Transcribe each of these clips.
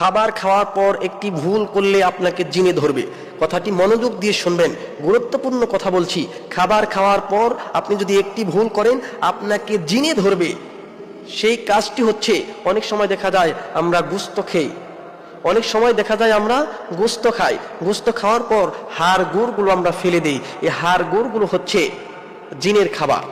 খাবার খাওয়ার পর একটি ভুল করলে আপনাকে জিনে ধরবে। কথাটি মনোযোগ দিয়ে শুনবেন, গুরুত্বপূর্ণ কথা বলছি। খাবার খাওয়ার পর আপনি যদি একটি ভুল করেন আপনাকে জিনে ধরবে। সেই কাজটি হচ্ছে, অনেক সময় দেখা যায় আমরা গোশত খাই, অনেক সময় দেখা যায় আমরা গোশত খাই, গোশত খাওয়ার পর হাড় গুড়গুলো আমরা ফেলে দিই। এই হাড় গুড়গুলো হচ্ছে জিনের খাবার।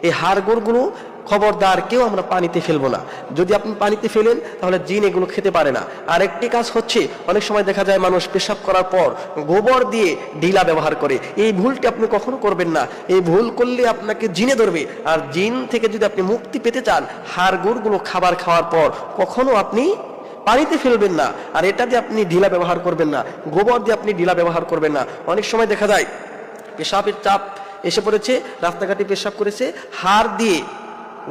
এই হাড় গুড়গুলো খবরদার কেউ আমরা পানিতে ফেলবো না। যদি আপনি পানিতে ফেলেন তাহলে জিন এগুলো খেতে পারে না। আর একটি কাজ হচ্ছে, অনেক সময় দেখা যায় মানুষ পেশাব করার পর গোবর দিয়ে ঢিলা ব্যবহার করে। এই ভুলটি আপনি কখনো করবেন না। এই ভুল করলে আপনাকে জিনে ধরবে। আর জিন থেকে যদি আপনি মুক্তি পেতে চান, হাড় গুড়গুলো খাবার খাওয়ার পর কখনো আপনি পানিতে ফেলবেন না। আর এটা দিয়ে আপনি ঢিলা ব্যবহার করবেন না, গোবর দিয়ে আপনি ঢিলা ব্যবহার করবেন না। অনেক সময় দেখা যায় পেশাবের চাপ এসে পড়েছে, রাস্তাঘাটে পেশাব করেছে, হাড় দিয়ে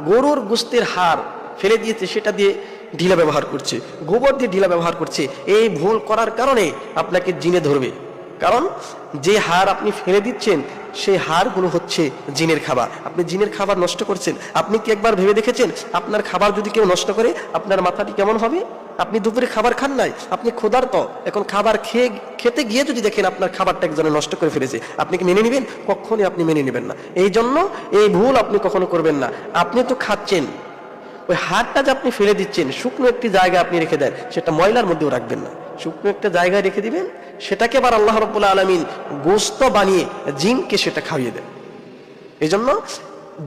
গরুর গোশতের হাড় ফেলে দিয়েছে, সেটা দিয়ে ঢিলা ব্যবহার করছে, গোবর দিয়ে ঢিলা ব্যবহার করছে। এই ভুল করার কারণে আপনাকে জিনে ধরবে। কারণ যে হাড় আপনি ফেলে দিচ্ছেন সেই হাড়গুলো হচ্ছে জিনের খাবার। আপনি জিনের খাবার নষ্ট করছেন। আপনি কি একবার ভেবে দেখেছেন, আপনার খাবার যদি কেউ নষ্ট করে আপনার মাথাটি কেমন হবে? আপনি দুপুরে খাবার খান নাই, আপনি ক্ষুধার্ত, এখন খাবার খেতে গিয়ে যদি দেখেন আপনার খাবারটা একজনে নষ্ট করে ফেলেছে, আপনি কি মেনে নেবেন? কখনই আপনি মেনে নেবেন না। এই জন্য এই ভুল আপনি কখনো করবেন না। আপনি তো খাচ্ছেন, ওই হাড়টা যে আপনি ফেলে দিচ্ছেন, শুকনো একটি জায়গায় আপনি রেখে দেন, সেটা ময়লার মধ্যেও রাখবেন না। শুকনো একটা জায়গায় রেখে দিবেন, সেটাকে আবার আল্লাহ রাব্বুল আলামিন গোশত বানিয়ে জিনকে সেটা খাইয়ে দেন। এই জন্য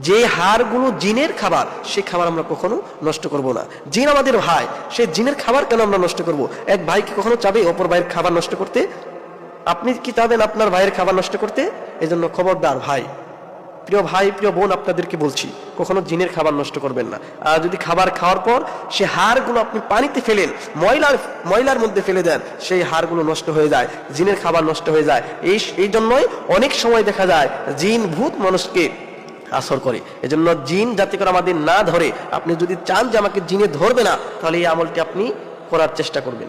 যে হাড়গুলো জিনের খাবার, সেই খাবার আমরা কখনো নষ্ট করব না। জিন আমাদের ভাই, সেই জিনের খাবার কেন আমরা নষ্ট করব? এক ভাই কি কখনো চাবে অপর ভাইয়ের খাবার নষ্ট করতে? আপনি কি চাবেন আপনার ভাইয়ের খাবার নষ্ট করতে? এই জন্য খবরদার ভাই, প্রিয় ভাই, প্রিয় বোন, আপনাদেরকে বলছি, কখনো জিনের খাবার নষ্ট করবেন না। আর যদি খাবার খাওয়ার পর সে হাড়গুলো আপনি পানিতে ফেলেন, ময়লার মধ্যে ফেলে দেন, সেই হাড়গুলো নষ্ট হয়ে যায়, জিনের খাবার নষ্ট হয়ে যায়। এই জন্যই অনেক সময় দেখা যায় জিন ভূত মানুষকে আসর করে। এজন্য জিন যাতে করে আমাদের না ধরে, আপনি যদি চান যে আমাকে জিনে ধরবে না, তাহলে এই আমলটি আপনি করার চেষ্টা করবেন।